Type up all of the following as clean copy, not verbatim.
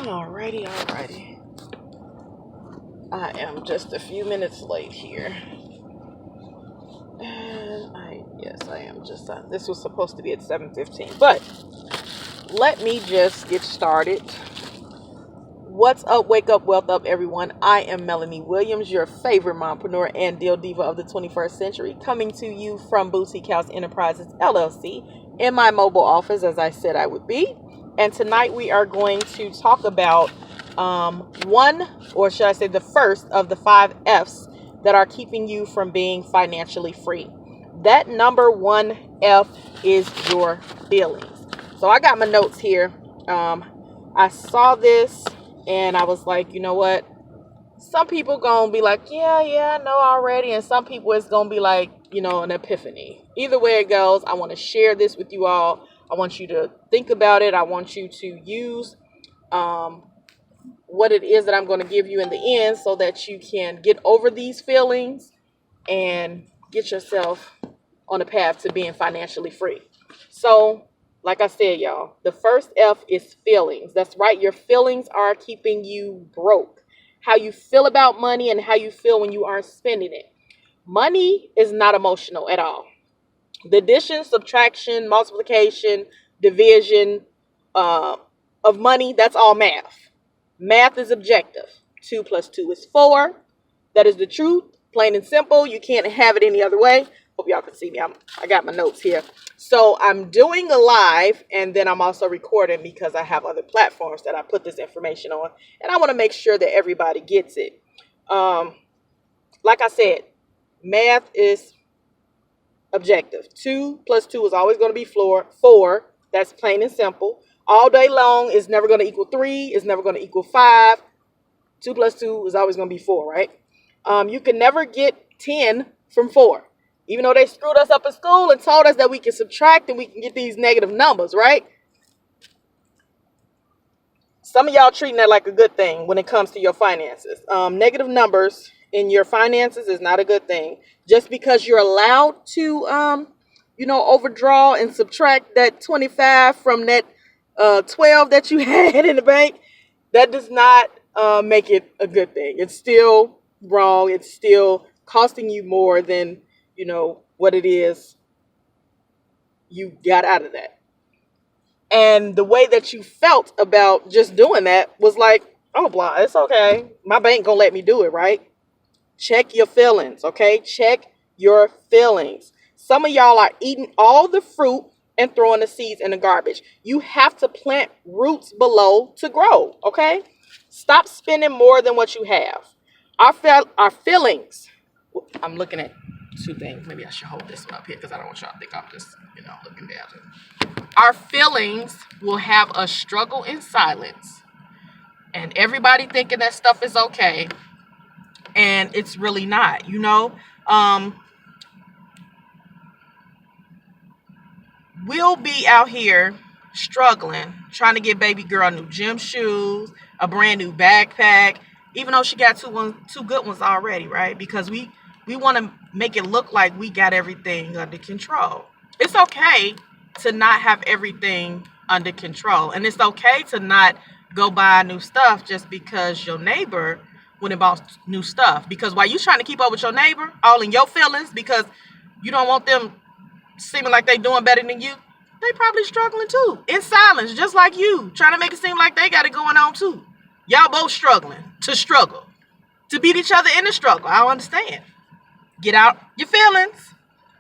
Alrighty. I am just a few minutes late here. And I am just, this was supposed to be at 7:15. But let me just get started. What's up, wake up, wealth up, everyone. I am Melanie Williams, your favorite mompreneur and deal diva of the 21st century, coming to you from Booteek House Enterprises, LLC, in my mobile office, as I said I would be. And tonight we are going to talk about one, or should I say the first of the 5 F's that are keeping you from being financially free. That number 1 F is your feelings. So I got my notes here. I saw this and I was like, you know what? Some people gonna be like, yeah, I know already. And some people it's gonna be like, an epiphany. Either way it goes, I want to share this with you all. I want you to think about it. I want you to use what it is that I'm going to give you in the end so that you can get over these feelings and get yourself on a path to being financially free. So, like I said, y'all, the first F is feelings. That's right. Your feelings are keeping you broke. How you feel about money and how you feel when you aren't spending it. Money is not emotional at all. The addition, subtraction, multiplication, division of money, that's all math. Math is objective. 2 plus 2 is 4. That is the truth. Plain and simple. You can't have it any other way. Hope y'all can see me. I got my notes here. So I'm doing a live and then I'm also recording because I have other platforms that I put this information on. And I want to make sure that everybody gets it. Like I said, math is objective. 2 plus 2 is always going to be 4. That's plain and simple. All day long is never going to equal 3. It's never going to equal 5. 2 plus 2 is always going to be 4, right? You can never get 10 from 4. Even though they screwed us up in school and told us that we can subtract and we can get these negative numbers, right? Some of y'all treating that like a good thing when it comes to your finances. Negative numbers in your finances is not a good thing. Just because you're allowed to, overdraw and subtract that 25 from that 12 that you had in the bank, that does not make it a good thing. It's still wrong. It's still costing you more than, what it is you got out of that. And the way that you felt about just doing that was like, oh, blah, it's okay. My bank gonna let me do it, right? Check your feelings, okay? Check your feelings. Some of y'all are eating all the fruit and throwing the seeds in the garbage. You have to plant roots below to grow, okay? Stop spending more than what you have. Our feelings. I'm looking at 2 things. Maybe I should hold this one up here because I don't want y'all to think I'm just, looking down. Our feelings will have us struggle in silence. And everybody thinking that stuff is okay. And it's really not, We'll be out here struggling, trying to get baby girl new gym shoes, a brand new backpack, even though she got two good ones already, right? Because we want to make it look like we got everything under control. It's okay to not have everything under control. And it's okay to not go buy new stuff just because your neighbor went and bought new stuff. Because while you trying to keep up with your neighbor, all in your feelings, because you don't want them seeming like they doing better than you, they probably struggling too. In silence, just like you. Trying to make it seem like they got it going on too. Y'all both struggling to struggle. To beat each other in the struggle. I don't understand. Get out your feelings.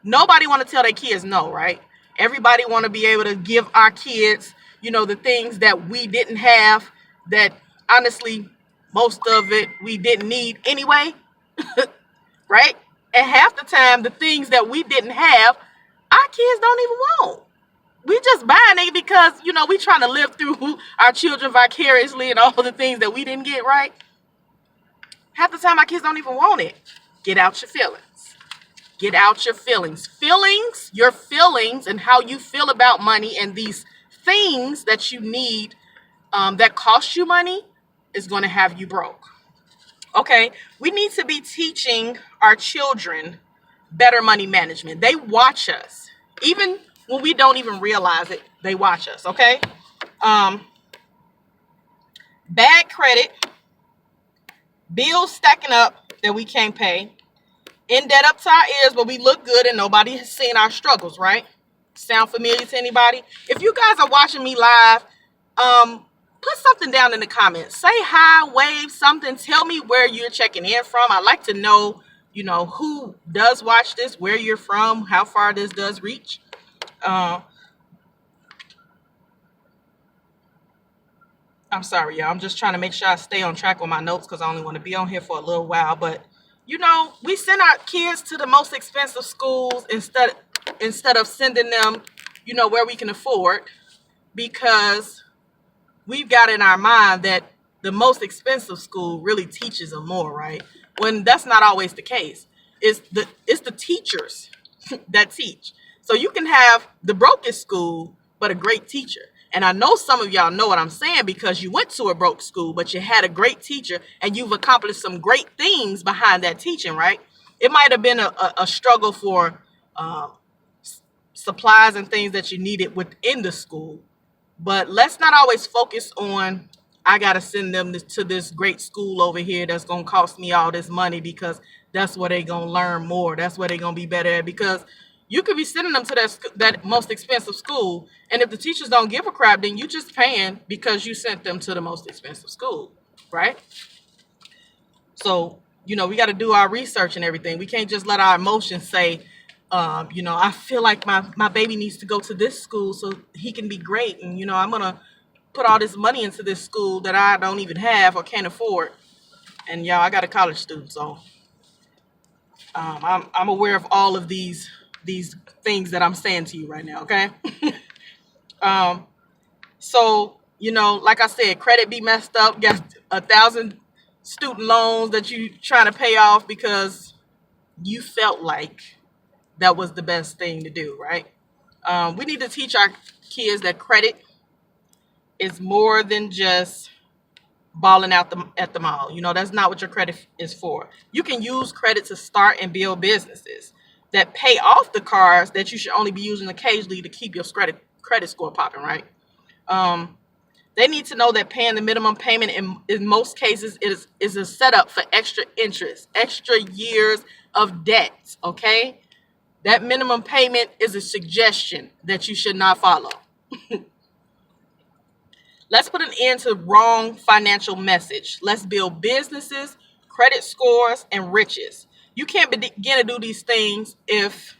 Nobody want to tell their kids no, right? Everybody want to be able to give our kids, the things that we didn't have, that honestly, most of it we didn't need anyway, right? And half the time, the things that we didn't have, our kids don't even want. We just buying it because, we trying to live through our children vicariously and all the things that we didn't get, right? Half the time, our kids don't even want it. Get out your feelings. Get out your feelings. Your feelings and how you feel about money and these things that you need that cost you money is going to have you broke. Okay? We need to be teaching our children better money management. They watch us. Even when we don't even realize it, they watch us, okay? bad credit, bills stacking up that we can't pay, in debt up to our ears, but we look good and nobody has seen our struggles, right? Sound familiar to anybody? If you guys are watching me live, put something down in the comments. Say hi, wave something. Tell me where you're checking in from. I'd like to know, who does watch this, where you're from, how far this does reach. I'm sorry, y'all. I'm just trying to make sure I stay on track with my notes because I only want to be on here for a little while. But we send our kids to the most expensive schools instead of sending them, where we can afford, because we've got in our mind that the most expensive school really teaches them more, right? When that's not always the case. It's the teachers that teach. So you can have the brokest school, but a great teacher. And I know some of y'all know what I'm saying because you went to a broke school, but you had a great teacher and you've accomplished some great things behind that teaching, right? It might have been a struggle for supplies and things that you needed within the school. But let's not always focus on, I got to send them to this great school over here that's going to cost me all this money because that's where they're going to learn more. That's where they're going to be better at, because you could be sending them to that most expensive school. And if the teachers don't give a crap, then you just paying because you sent them to the most expensive school, right? So, we got to do our research and everything. We can't just let our emotions say, I feel like my baby needs to go to this school so he can be great. And, I'm going to put all this money into this school that I don't even have or can't afford. And y'all, I got a college student, so I'm aware of all of these things that I'm saying to you right now, okay? So, like I said, credit be messed up, got 1,000 student loans that you trying to pay off because you felt like that was the best thing to do, right? We need to teach our kids that credit is more than just balling out at the mall. That's not what your credit is for. You can use credit to start and build businesses that pay off the cars that you should only be using occasionally to keep your credit score popping, right? They need to know that paying the minimum payment in most cases is a setup for extra interest, extra years of debt, okay? That minimum payment is a suggestion that you should not follow. Let's put an end to wrong financial message. Let's build businesses, credit scores, and riches. You can't begin to do these things if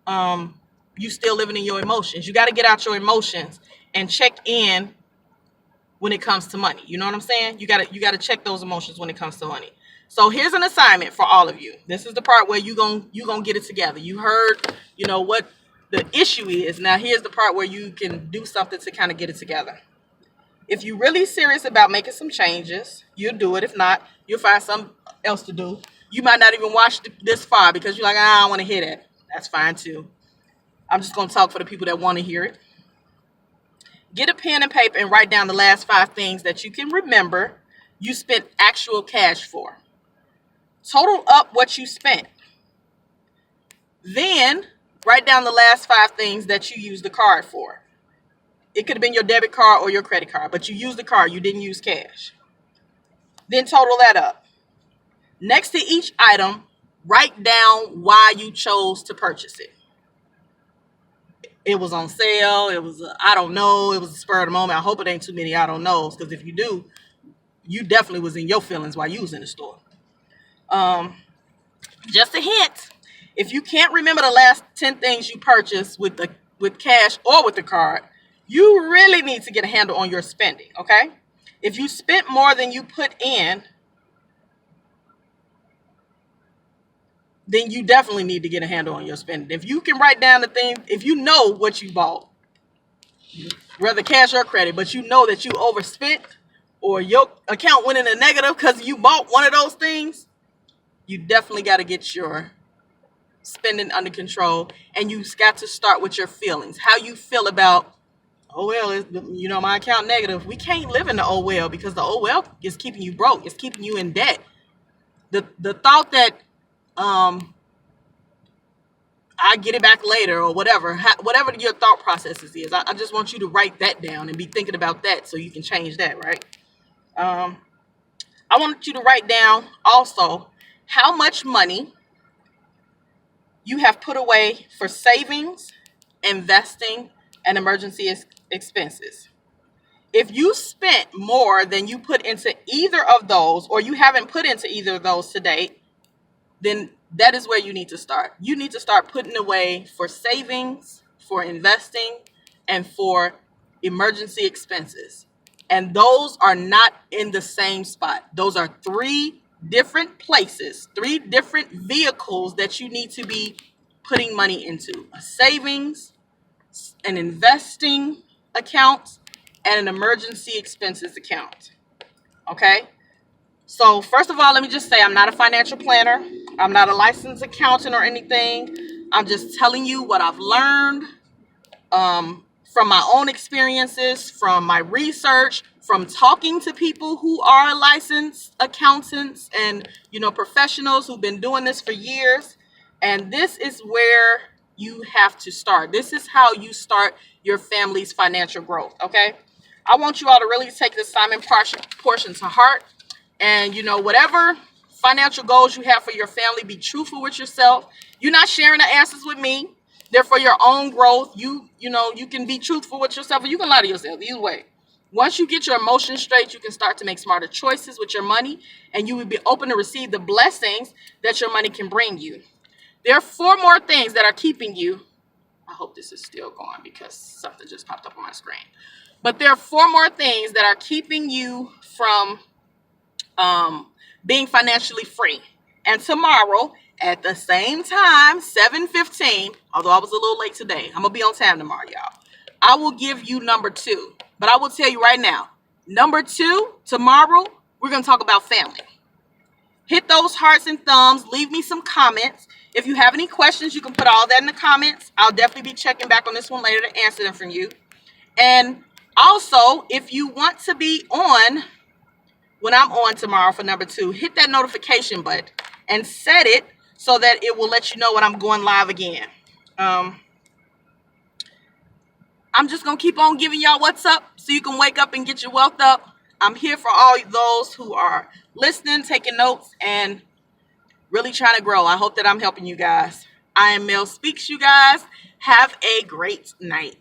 you still living in your emotions. You got to get out your emotions and check in when it comes to money. You know what I'm saying? You got to check those emotions when it comes to money. So here's an assignment for all of you. This is the part where you gonna get it together. You heard, what the issue is. Now here's the part where you can do something to kind of get it together. If you're really serious about making some changes, you'll do it. If not, you'll find something else to do. You might not even watch this far because you're like, I don't want to hear that. That's fine too. I'm just going to talk for the people that want to hear it. Get a pen and paper and write down the last 5 things that you can remember you spent actual cash for. Total up what you spent. Then write down the last 5 things that you used the card for. It could have been your debit card or your credit card, but you used the card. You didn't use cash. Then total that up. Next to each item, write down why you chose to purchase it. It was on sale. It was, I don't know. It was a spur of the moment. I hope it ain't too many I don't knows, because if you do, you definitely was in your feelings while you was in the store. Just a hint. If you can't remember the last 10 things you purchased with cash or with the card, you really need to get a handle on your spending, okay? If you spent more than you put in, then you definitely need to get a handle on your spending. If you can write down the things, if you know what you bought, whether cash or credit, but you know that you overspent or your account went in a negative because you bought one of those things, you definitely got to get your spending under control. And you got to start with your feelings. How you feel about, oh, well, my account negative. We can't live in the oh, well, because the oh, well is keeping you broke. It's keeping you in debt. The thought that I get it back later or whatever your thought processes is. I just want you to write that down and be thinking about that so you can change that, right? I want you to write down also how much money you have put away for savings, investing, and emergency expenses. If you spent more than you put into either of those, or you haven't put into either of those to date, then that is where you need to start. You need to start putting away for savings, for investing, and for emergency expenses. And those are not in the same spot. Those are three different places, three different vehicles that you need to be putting money into: a savings, an investing account, and an emergency expenses account. Okay? So first of all, let me just say I'm not a financial planner. I'm not a licensed accountant or anything. I'm just telling you what I've learned from my own experiences, from my research, from talking to people who are licensed accountants and, professionals who've been doing this for years. And this is where you have to start. This is how you start your family's financial growth. Okay. I want you all to really take this Simon portion to heart. And, whatever financial goals you have for your family, be truthful with yourself. You're not sharing the answers with me. They're for your own growth. You can be truthful with yourself, or you can lie to yourself. Either way. Once you get your emotions straight, you can start to make smarter choices with your money, and you will be open to receive the blessings that your money can bring you. There are 4 more things that are keeping you. I hope this is still going because something just popped up on my screen. But there are 4 more things that are keeping you from being financially free. And tomorrow at the same time, 7:15, although I was a little late today, I'm gonna be on time tomorrow, y'all. I will give you number 2, but I will tell you right now, number 2 tomorrow, we're gonna talk about family. Hit those hearts and thumbs. Leave me some comments. If you have any questions, you can put all that in the comments. I'll definitely be checking back on this one later to answer them from you. And also, if you want to be on when I'm on tomorrow for number 2, hit that notification button and set it so that it will let you know when I'm going live again. I'm just going to keep on giving y'all what's up so you can wake up and get your wealth up. I'm here for all those who are listening, taking notes, and really trying to grow. I hope that I'm helping you guys. I am Mel Speaks, you guys. Have a great night.